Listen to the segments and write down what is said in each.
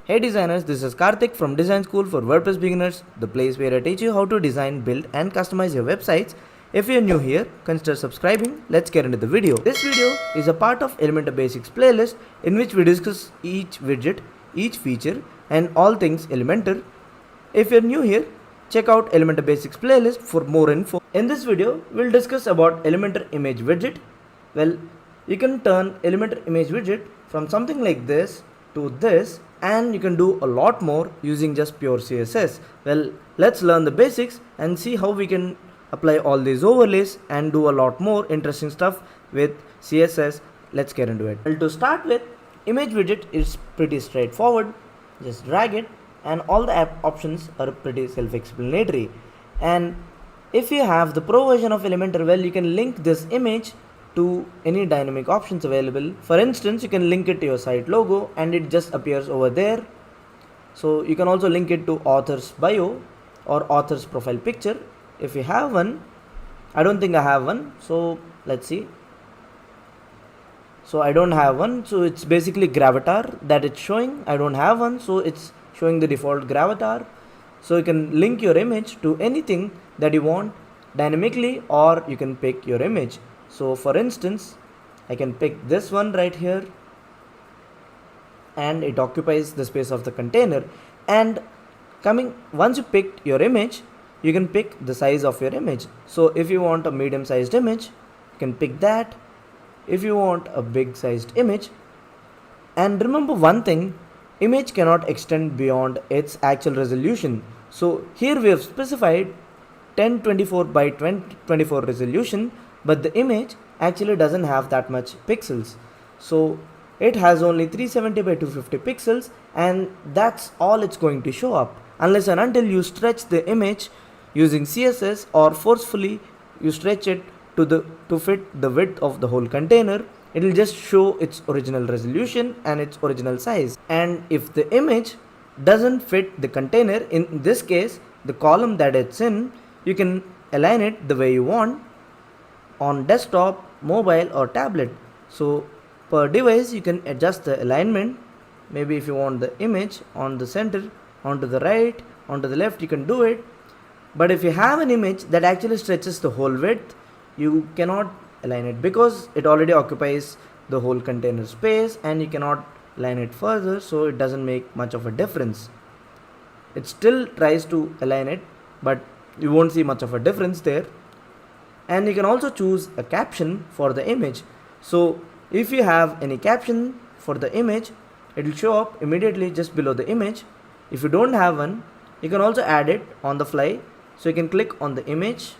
Hey designers, this is Karthik from Design School for WordPress Beginners, the place where I teach you how to design, build and customize your websites. If you're new here, consider subscribing. Let's get into the video. This video is a part of Elementor Basics playlist in which we discuss each widget, each feature and all things Elementor. If you're new here, check out Elementor Basics playlist for more info. In this video, we'll discuss about Elementor image widget. Well, you can turn Elementor image widget from something like this to this, and you can do a lot more using just pure CSS. Well, let's learn the basics and see how we can apply all these overlays and do a lot more interesting stuff with CSS. Let's get into it. Well, to start with, image widget is pretty straightforward. Just drag it and all the app options are pretty self-explanatory. And if you have the pro version of Elementor, well, you can link this image to any dynamic options available. For instance, you can link it to your site logo and it just appears over there. So you can also link it to author's bio or author's profile picture if you have one. I don't think I have one, so let's see. So I don't have one, so it's basically gravatar that it's showing. I don't have one, so it's showing the default gravatar. So you can link your image to anything that you want dynamically, or you can pick your image. So for instance, I can pick this one right here and it occupies the space of the container. And once you picked your image, you can pick the size of your image. So if you want a medium sized image, you can pick that. If you want a big sized image, and remember one thing, image cannot extend beyond its actual resolution. So here we have specified 1024 by 1024 resolution, but the image actually doesn't have that much pixels. So it has only 370 by 250 pixels, and that's all it's going to show up unless and until you stretch the image using CSS or forcefully you stretch it to fit the width of the whole container. It will just show its original resolution and its original size. And if the image doesn't fit the container, in this case the column that it's in, you can align it the way you want on desktop, mobile or tablet. So per device you can adjust the alignment. Maybe if you want the image on the center, onto the right, onto the left, you can do it. But if you have an image that actually stretches the whole width, you cannot align it because it already occupies the whole container space and you cannot align it further, so it doesn't make much of a difference. It still tries to align it, but you won't see much of a difference there. And you can also choose a caption for the image. So if you have any caption for the image, it will show up immediately just below the image. If you don't have one, you can also add it on the fly. So you can click on the image,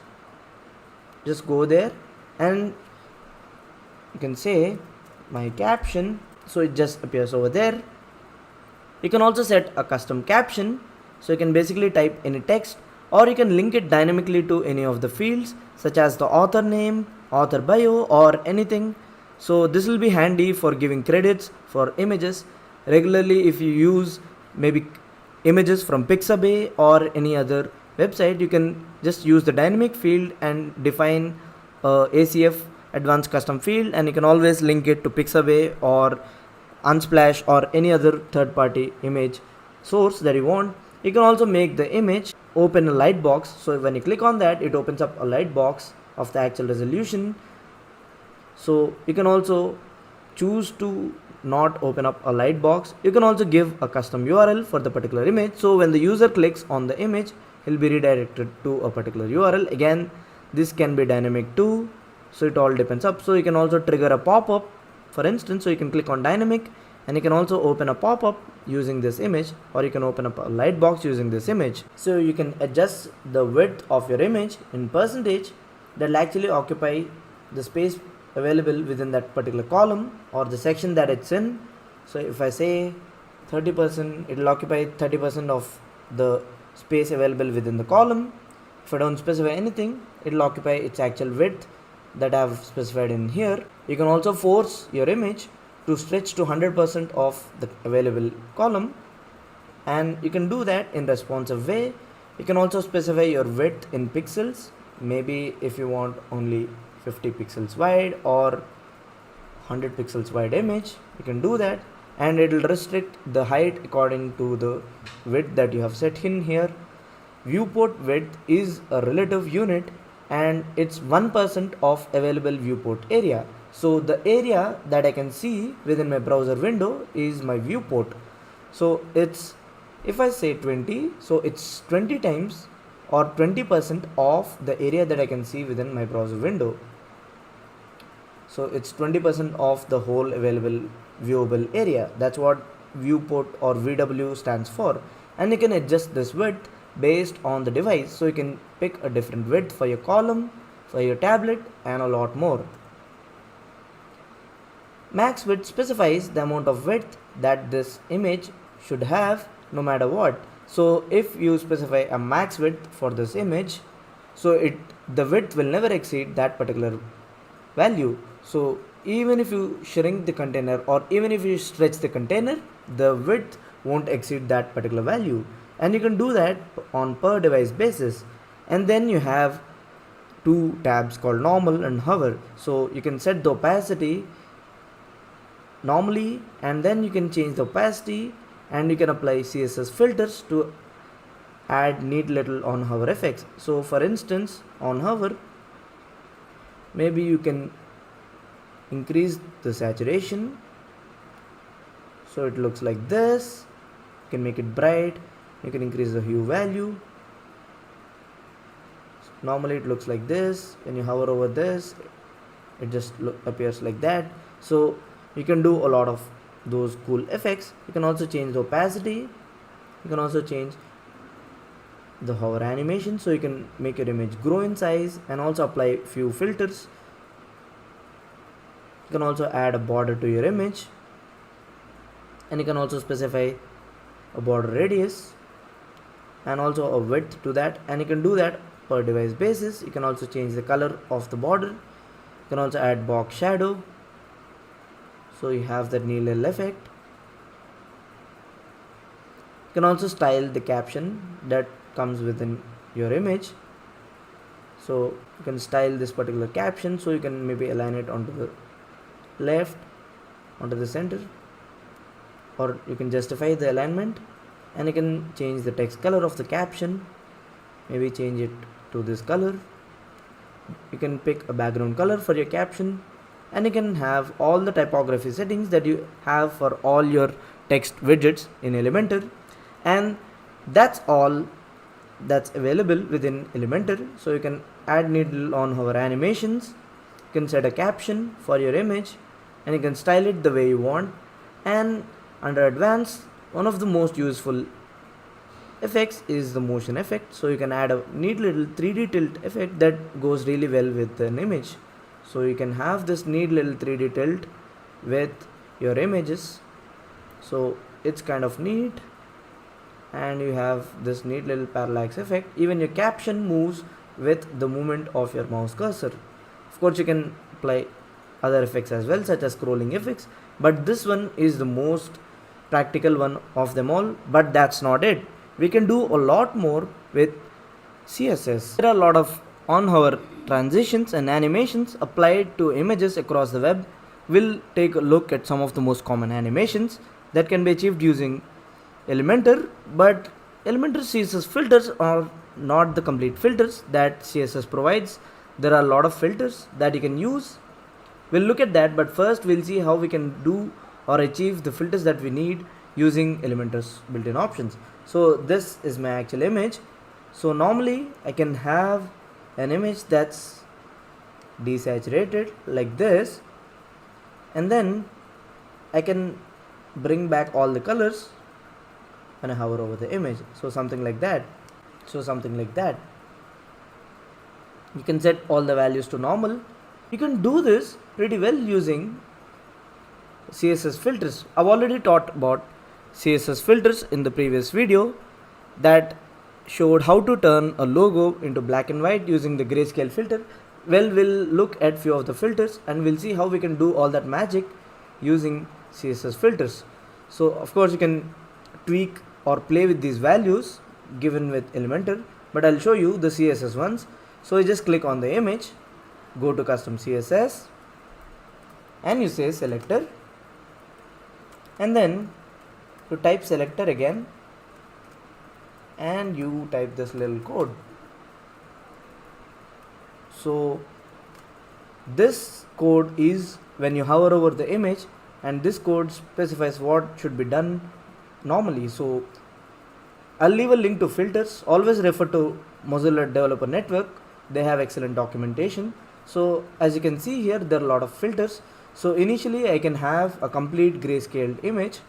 just go there and you can say my caption, so it just appears over there. You can also set a custom caption, so you can basically type any text, or you can link it dynamically to any of the fields such as the author name, author bio or anything. So this will be handy for giving credits for images. Regularly if you use maybe images from Pixabay or any other website, you can just use the dynamic field and define ACF advanced custom field, and you can always link it to Pixabay or Unsplash or any other third-party image source that you want. You can also make the image open a light box, so when you click on that, it opens up a light box of the actual resolution. So you can also choose to not open up a light box. You can also give a custom URL for the particular image, so when the user clicks on the image, he'll be redirected to a particular URL. Again, this can be dynamic too, so it all depends up. So you can also trigger a pop-up, for instance, so you can click on dynamic and you can also open a pop-up using this image, or you can open up a light box using this image. So you can adjust the width of your image in percentage that will actually occupy the space available within that particular column or the section that it's in. So if I say 30%, it will occupy 30% of the space available within the column. If I don't specify anything, it will occupy its actual width that I have specified in here. You can also force your image to stretch to 100% of the available column, and you can do that in responsive way. You can also specify your width in pixels, maybe if you want only 50 pixels wide or 100 pixels wide image, you can do that, and it will restrict the height according to the width that you have set in here. Viewport width is a relative unit and it's 1% of available viewport area. So the area that I can see within my browser window is my viewport. So it's, if I say 20, so it's 20 times or 20% of the area that I can see within my browser window. So it's 20% of the whole available viewable area. That's what viewport or VW stands for. And you can adjust this width based on the device. So you can pick a different width for your column, for your tablet, and a lot more. Max width specifies the amount of width that this image should have no matter what. So if you specify a max width for this image, so the width will never exceed that particular value. So even if you shrink the container or even if you stretch the container, the width won't exceed that particular value. And you can do that on per device basis. And then you have two tabs called normal and hover. So you can set the opacity normally, and then you can change the opacity, and you can apply CSS filters to add neat little on hover effects. So for instance, on hover, maybe you can increase the saturation so it looks like this. You can make it bright, you can increase the hue value. Normally it looks like this. When you hover over this, it just appears like that. So you can do a lot of those cool effects. You can also change the opacity, you can also change the hover animation, so you can make your image grow in size and also apply few filters. You can also add a border to your image, and you can also specify a border radius and also a width to that, and you can do that per device basis. You can also change the color of the border. You can also add box shadow, so you have that neat little effect. You can also style the caption that comes within your image. So you can style this particular caption, so you can maybe align it onto the left, onto the center, or you can justify the alignment, and you can change the text color of the caption, maybe change it to this color. You can pick a background color for your caption, and you can have all the typography settings that you have for all your text widgets in Elementor. And that's all that's available within Elementor. So you can add needle on hover animations, you can set a caption for your image, and you can style it the way you want. And under advanced, one of the most useful effects is the motion effect. So you can add a neat little 3D tilt effect that goes really well with an image. So you can have this neat little 3D tilt with your images, so it's kind of neat. And you have this neat little parallax effect. Even your caption moves with the movement of your mouse cursor. Of course you can apply other effects as well, such as scrolling effects, but this one is the most practical one of them all. But that's not it. We can do a lot more with CSS. There are a lot of on hover transitions and animations applied to images across the web. We'll take a look at some of the most common animations that can be achieved using Elementor. But Elementor CSS filters are not the complete filters that CSS provides. There are a lot of filters that you can use. We'll look at that, but first we'll see how we can do or achieve the filters that we need using Elementor's built-in options. So this is my actual image. So normally I can have an image that's desaturated like this, and then I can bring back all the colors when I hover over the image. So something like that. You can set all the values to normal. You can do this pretty well using CSS filters. I've already taught about CSS filters in the previous video that showed how to turn a logo into black and white using the grayscale filter. Well, we'll look at few of the filters and we'll see how we can do all that magic using CSS filters. So of course you can tweak or play with these values given with Elementor, but I'll show you the CSS ones. So you just click on the image, go to custom CSS, and you say selector, and then you type selector again and you type this little code. So this code is when you hover over the image, and this code specifies what should be done normally. So I'll leave a link to filters. Always refer to Mozilla Developer Network. They have excellent documentation. So as you can see here, there are a lot of filters. So initially I can have a complete grayscale image.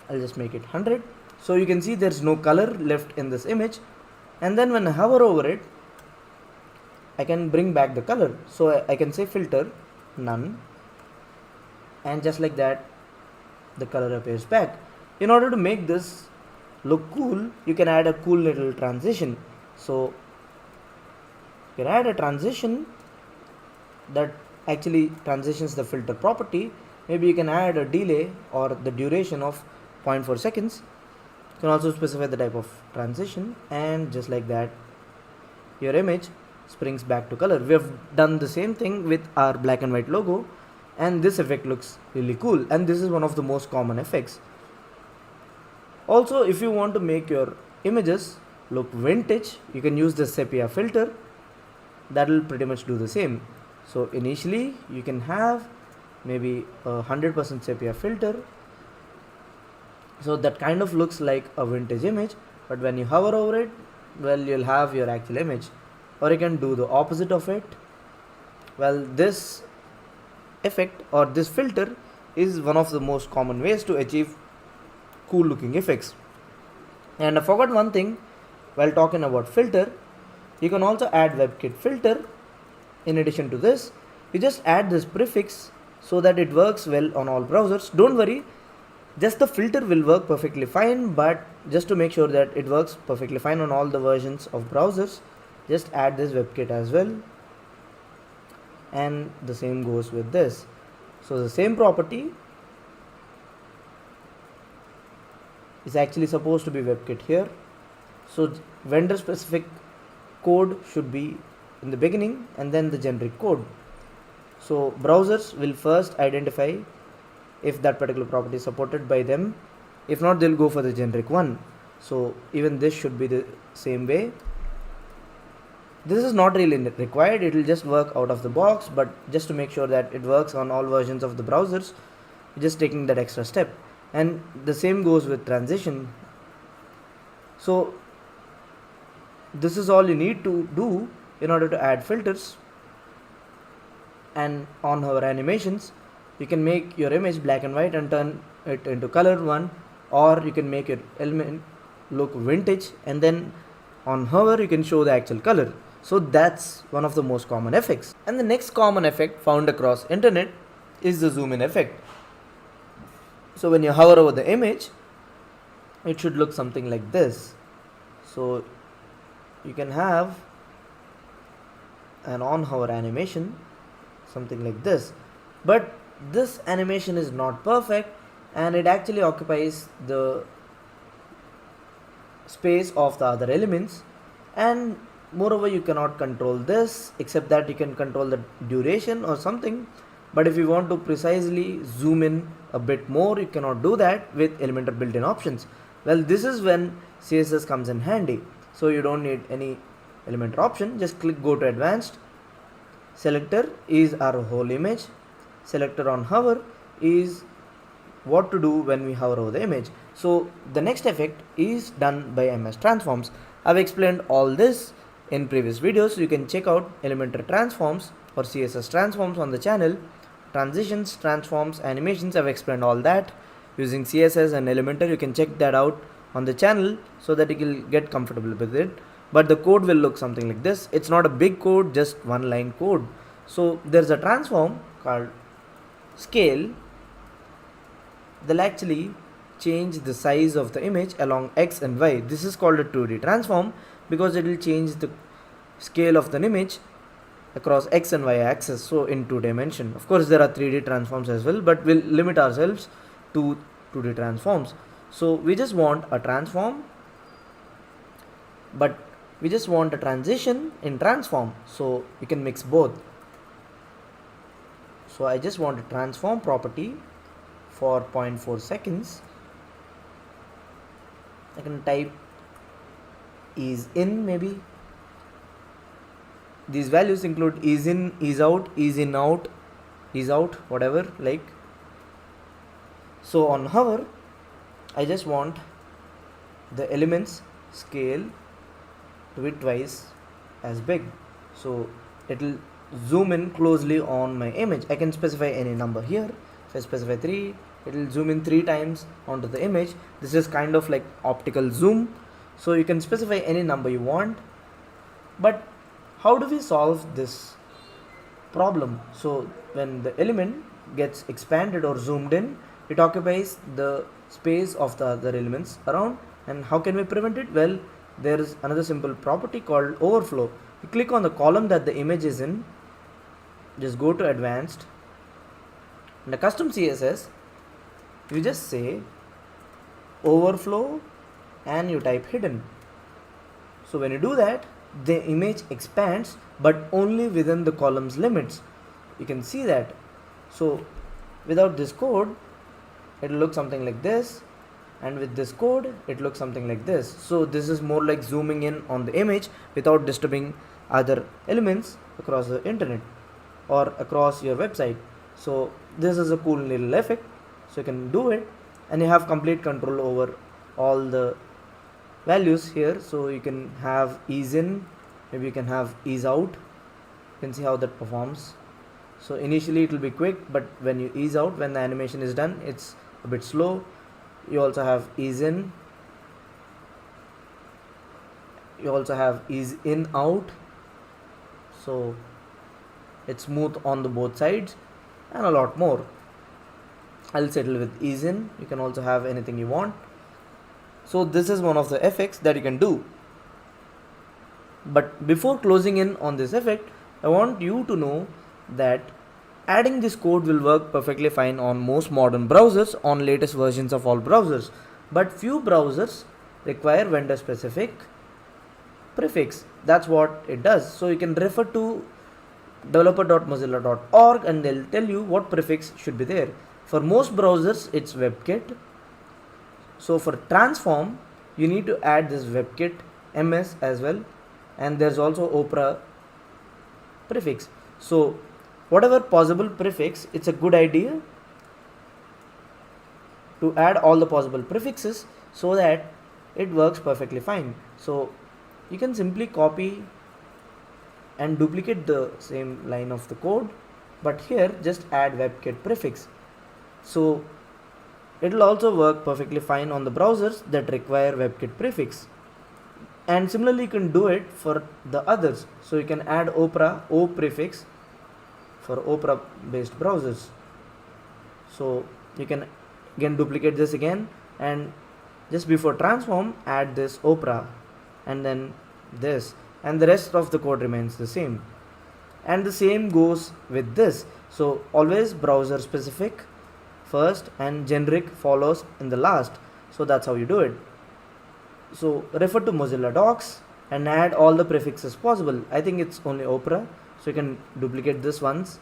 I'll just make it 100. So you can see there's no color left in this image. And then when I hover over it, I can bring back the color. So I can say filter none, and just like that the color appears back. In order to make this look cool, you can add a cool little transition. So you can add a transition that actually transitions the filter property. Maybe you can add a delay or the duration of 0.4 seconds. You can also specify the type of transition, and just like that your image springs back to color. We have done the same thing with our black and white logo, and this effect looks really cool, and this is one of the most common effects. Also, if you want to make your images look vintage, you can use the sepia filter. That will pretty much do the same. So initially you can have maybe a 100% sepia filter, so that kind of looks like a vintage image, but when you hover over it, well, you'll have your actual image. Or you can do the opposite of it. Well, this effect or this filter is one of the most common ways to achieve cool looking effects. And I forgot one thing while talking about filter. You can also add WebKit filter. In addition to this, you just add this prefix so that it works well on all browsers. Don't worry, just the filter will work perfectly fine, but just to make sure that it works perfectly fine on all the versions of browsers, just add this WebKit as well, and the same goes with this. So the same property is actually supposed to be WebKit here. So vendor specific code should be in the beginning and then the generic code. So browsers will first identify if that particular property is supported by them. If not, they'll go for the generic one. So even this should be the same way. This is not really required, it will just work out of the box, but just to make sure that it works on all versions of the browsers, just taking that extra step. And the same goes with transition. So this is all you need to do in order to add filters. And on our animations, you can make your image black and white and turn it into color one, or you can make your element look vintage, and then on hover you can show the actual color. So that's one of the most common effects. And the next common effect found across internet is the zoom in effect. So when you hover over the image, it should look something like this. So you can have an on hover animation, something like this, but this animation is not perfect and it actually occupies the space of the other elements, and moreover you cannot control this, except that you can control the duration or something. But if you want to precisely zoom in a bit more, you cannot do that with Elementor built-in options. Well, this is when CSS comes in handy. So you don't need any Elementor option, just go to advanced. Selector is our whole image. Selector on hover is what to do when we hover over the image. So the next effect is done by MS transforms. I've explained all this in previous videos. You can check out Elementor transforms or CSS transforms on the channel. Transitions, transforms, animations, I've explained all that using CSS and Elementor. You can check that out on the channel so that you will get comfortable with it. But the code will look something like this. It's not a big code, just one line code. So there's a transform called scale. They'll actually change the size of the image along X and Y. This is called a 2D transform because it will change the scale of the image across X and Y axis, so in 2 dimension. Of course there are 3D transforms as well, but we'll limit ourselves to 2D transforms. So we just want a transform, but we just want a transition in transform, so you can mix both. So I just want a transform property for 0.4 seconds. I can type is in, maybe. These values include is in, is out, is in out, is out, whatever, like. So on hover, I just want the elements scale to be twice as big, so it will zoom in closely on my image. I can specify any number here. If I specify 3, it will zoom in 3 times onto the image. This is kind of like optical zoom, so you can specify any number you want. But how do we solve this problem? So when the element gets expanded or zoomed in, it occupies the space of the other elements around. And how can we prevent it? Well, there is another simple property called overflow. You click on the column that the image is in, just go to advanced, in the custom CSS you just say overflow and you type hidden. So when you do that, the image expands, but only within the column's limits. You can see that. So without this code, it will look something like this, and with this code it looks something like this. So this is more like zooming in on the image without disturbing other elements across the internet or across your website. So this is a cool little effect, so you can do it, and you have complete control over all the values here. So you can have ease in, maybe you can have ease out. You can see how that performs. So initially it will be quick, but when you ease out, when the animation is done, it's a bit slow. You also have ease in, you also have ease in out, so it's smooth on the both sides, and a lot more. I'll settle with ease in. You can also have anything you want. So this is one of the effects that you can do. But before closing in on this effect, I want you to know that adding this code will work perfectly fine on most modern browsers, on latest versions of all browsers. But few browsers require vendor specific prefix. That's what it does. So you can refer to developer.mozilla.org and they'll tell you what prefix should be there. For most browsers, it's WebKit. So for transform, you need to add this WebKit MS as well, and there's also Opera prefix. So whatever possible prefix, it's a good idea to add all the possible prefixes so that it works perfectly fine. So you can simply copy and duplicate the same line of the code, but here just add WebKit prefix. So it will also work perfectly fine on the browsers that require WebKit prefix. And similarly you can do it for the others. So you can add Opera O prefix for Opera based browsers. So you can again duplicate this again, and just before transform add this Opera and then this, and the rest of the code remains the same. And the same goes with this. So always browser specific first and generic follows in the last. So that's how you do it. So refer to Mozilla docs and add all the prefixes possible. I think it's only Opera, so you can duplicate this once.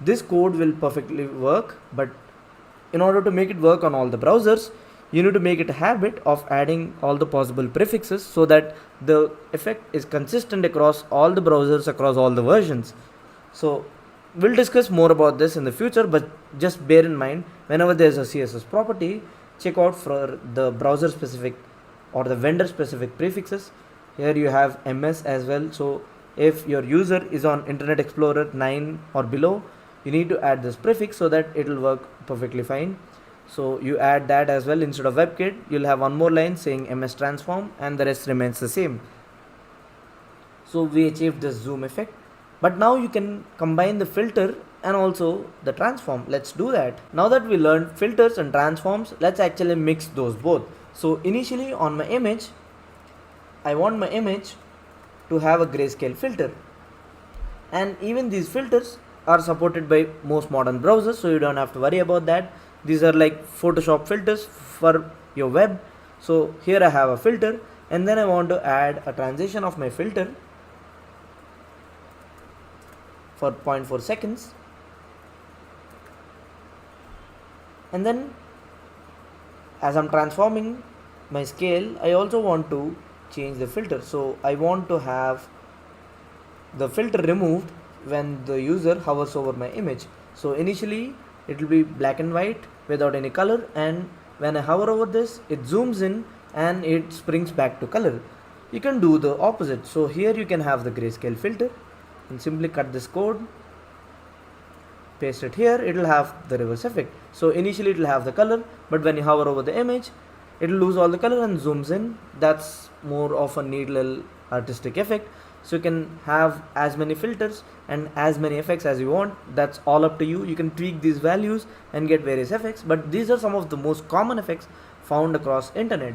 This code will perfectly work, but in order to make it work on all the browsers, you need to make it a habit of adding all the possible prefixes so that the effect is consistent across all the browsers, across all the versions. So we'll discuss more about this in the future, but just bear in mind, whenever there's a CSS property, check out for the browser specific or the vendor specific prefixes. Here you have MS as well. So if your user is on Internet Explorer 9 or below, you need to add this prefix so that it will work perfectly fine. So you add that as well. Instead of WebKit, you'll have one more line saying MS transform, and the rest remains the same. So we achieved this zoom effect, but now you can combine the filter and also the transform. Let's do that. Now that we learned filters and transforms, let's actually mix those both. So initially on my image, I want my image to have a grayscale filter, and even these filters are supported by most modern browsers, so you don't have to worry about that. These are like Photoshop filters for your web. So here I have a filter, and then I want to add a transition of my filter for 0.4 seconds. And then as I'm transforming my scale, I also want to change the filter. So I want to have the filter removed when the user hovers over my image. So initially it will be black and white without any color, and when I hover over this, it zooms in and it springs back to color. You can do the opposite. So here you can have the grayscale filter and simply cut this code, paste it here, it will have the reverse effect. So initially it will have the color, but when you hover over the image, it will lose all the color and zooms in. That's more of a neat little artistic effect. So you can have as many filters and as many effects as you want. That's all up to you. You can tweak these values and get various effects, but these are some of the most common effects found across internet.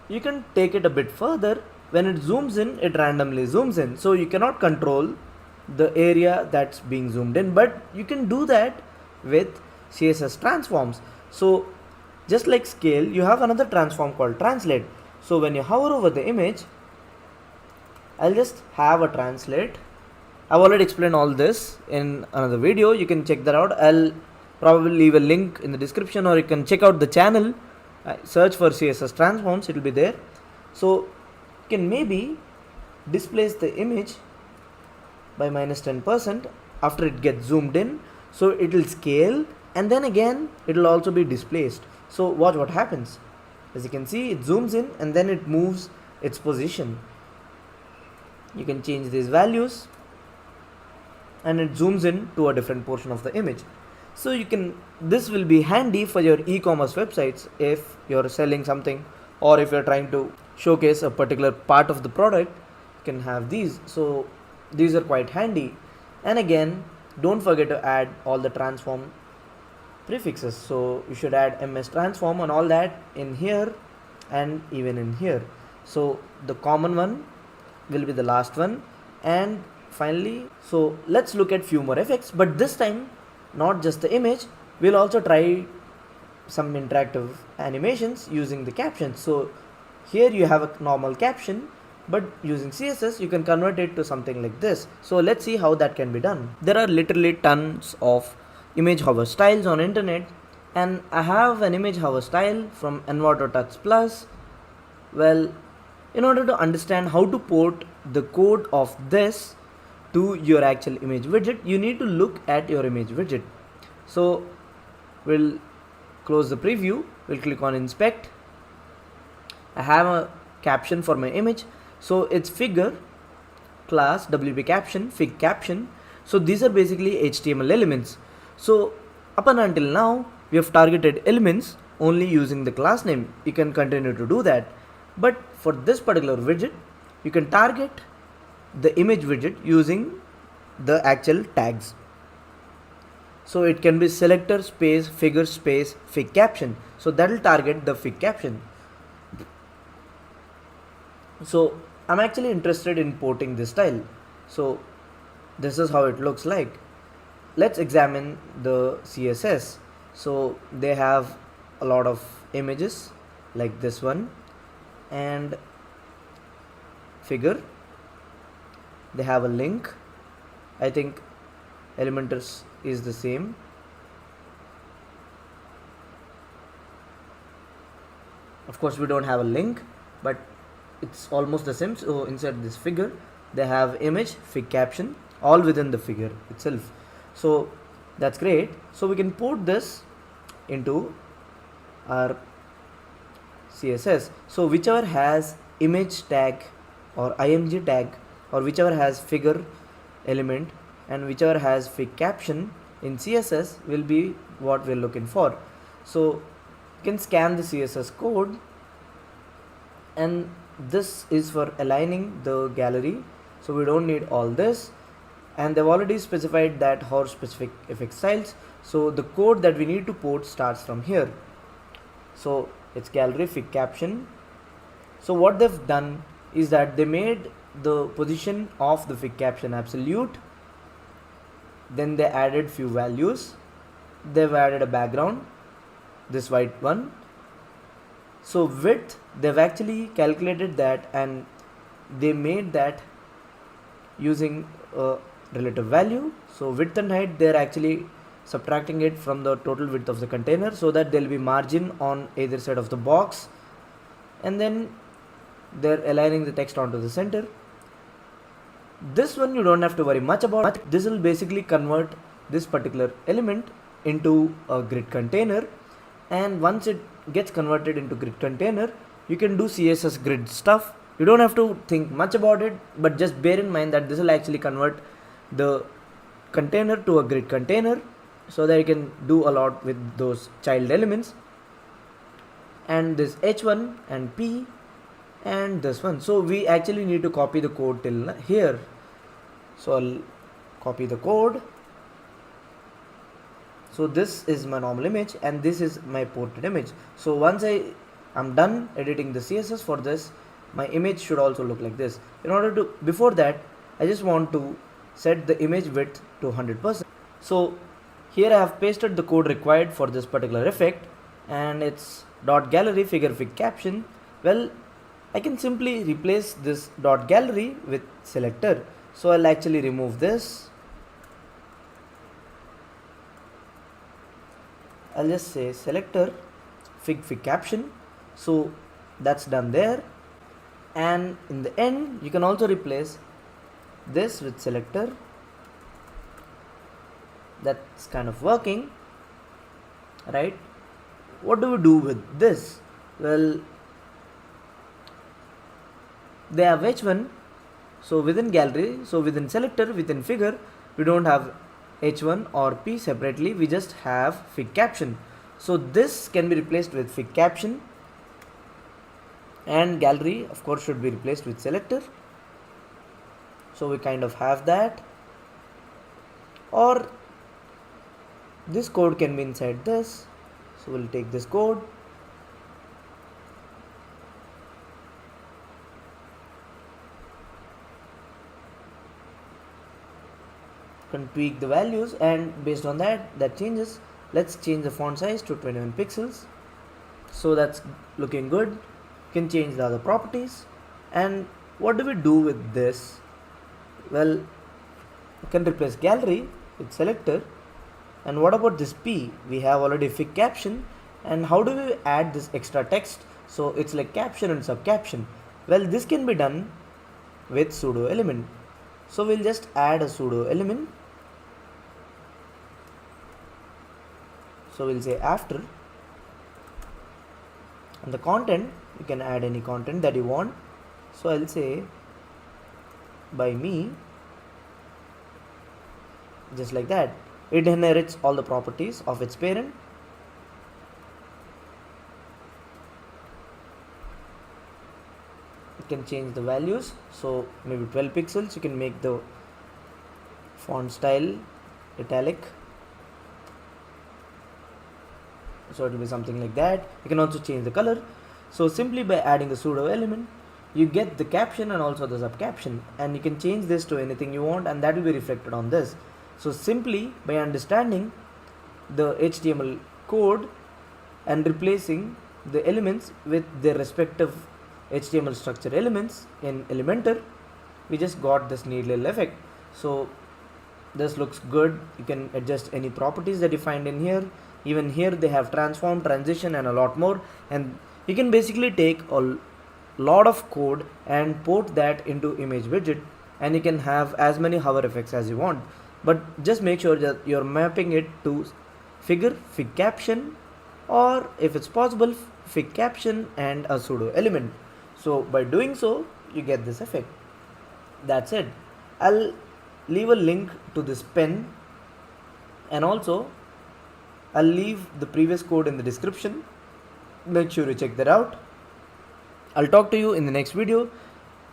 You can take it a bit further. When it zooms in, it randomly zooms in, so you cannot control the area that's being zoomed in, but you can do that with CSS transforms. So just like scale, you have another transform called translate. So when you hover over the image, I'll just have a translate. I've already explained all this in another video. You can check that out. I'll probably leave a link in the description, or you can check out the channel. Search for CSS transforms, it will be there. So you can maybe displace the image by -10% after it gets zoomed in, so it will scale, and then again it will also be displaced. So watch what happens. As you can see, it zooms in and then it moves its position. You can change these values and it zooms in to a different portion of the image. So you can, this will be handy for your e-commerce websites if you're selling something, or if you're trying to showcase a particular part of the product. You can have these. So these are quite handy. And again, don't forget to add all the transform prefixes. So you should add ms transform and all that in here and even in here. So the common one will be the last one, and finally, so let's look at few more effects, but this time not just the image. We'll also try some interactive animations using the captions. So here you have a normal caption, but using CSS you can convert it to something like this. So let's see how that can be done. There are literally tons of image hover styles on internet, and I have an image hover style from Envato Touch Plus. Well, in order to understand how to port the code of this to your actual image widget, you need to look at your image widget. So we'll close the preview, we'll click on inspect. I have a caption for my image, so it's figure class WP caption, figcaption. So these are basically HTML elements. So up and until now we have targeted elements only using the class name. You can continue to do that, but for this particular widget you can target the image widget using the actual tags. So it can be selector space figure space figcaption. So that will target the figcaption. So I'm actually interested in porting this style. So this is how it looks like. Let's examine the CSS. So they have a lot of images like this one, and figure, they have a link. I think Elementor is the same. Of course we don't have a link, but it's almost the same. So inside this figure they have image, fig caption, all within the figure itself. So that's great. So we can port this into our CSS. So whichever has image tag or img tag, or whichever has figure element and whichever has fig caption in CSS will be what we're looking for. So you can scan the CSS code, and this is for aligning the gallery. So we don't need all this, and they've already specified that how specific effect styles. So the code that we need to port starts from here. So it's gallery fig caption. So what they've done is that they made the position of the fig caption absolute, then they added few values, they've added a background, this white one. So width, they've actually calculated that and they made that using a relative value. So width and height, they're actually subtracting it from the total width of the container so that there will be margin on either side of the box, and then they're aligning the text onto the center. This one you don't have to worry much about. This will basically convert this particular element into a grid container, and once it gets converted into grid container, you can do CSS grid stuff. You don't have to think much about it, but just bear in mind that this will actually convert the container to a grid container so that you can do a lot with those child elements, and this H1 and P and this one. So we actually need to copy the code till here. So I'll copy the code. So this is my normal image and this is my portrait image. So once I'm done editing the CSS for this, my image should also look like this. Before that, I just want to set the image width to 100%. So here I have pasted the code required for this particular effect, and it's .gallery figure fig caption. Well, I can simply replace this .gallery with selector. So I'll actually remove this. I'll just say selector fig caption. So that's done there. And in the end, you can also replace this with selector. That's kind of working, right? What do we do with this? Well, they have H1, so within gallery, so within selector, within figure, we don't have H1 or P separately, we just have fig caption. So this can be replaced with fig caption, and gallery of course should be replaced with selector. So we kind of have that, or this code can be inside this. So we'll take this code, can tweak the values, and based on that changes. Let's change the font size to 21 pixels. So that's looking good. You can change the other properties. And what do we do with this? Well, you can replace gallery with selector. And what about this P? We have already fig caption. And how do we add this extra text? So it's like caption and subcaption. Well, this can be done with pseudo element. So we'll just add a pseudo element. So we'll say after, and the content, you can add any content that you want. So I'll say by me, just like that. It inherits all the properties of its parent. You can change the values, so maybe 12 pixels. You can make the font style italic, so it will be something like that. You can also change the color. So simply by adding the pseudo element, you get the caption and also the subcaption, and you can change this to anything you want, and that will be reflected on this. So simply by understanding the HTML code and replacing the elements with their respective HTML structure elements in Elementor, we just got this neat little effect. So this looks good. You can adjust any properties that you find in here. Even here they have transform, transition, and a lot more, and you can basically take a lot of code and port that into image widget, and you can have as many hover effects as you want. But just make sure that you're mapping it to figure, fig caption, or if it's possible, fig caption and a pseudo element. So by doing so, you get this effect. That's it. I'll leave a link to this pen, and also I'll leave the previous code in the description. Make sure you check that out. I'll talk to you in the next video.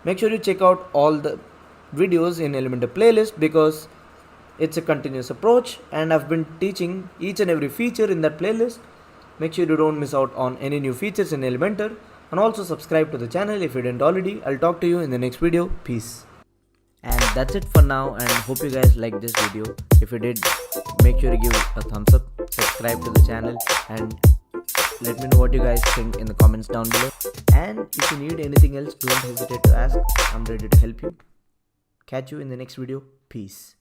Make sure you check out all the videos in Elementor playlist, because it's a continuous approach and I've been teaching each and every feature in that playlist. Make sure you don't miss out on any new features in Elementor, and also subscribe to the channel if you didn't already. I'll talk to you in the next video. Peace. And that's it for now, and hope you guys liked this video. If you did, make sure you give it a thumbs up, subscribe to the channel, and let me know what you guys think in the comments down below. And if you need anything else, don't hesitate to ask. I'm ready to help you. Catch you in the next video. Peace.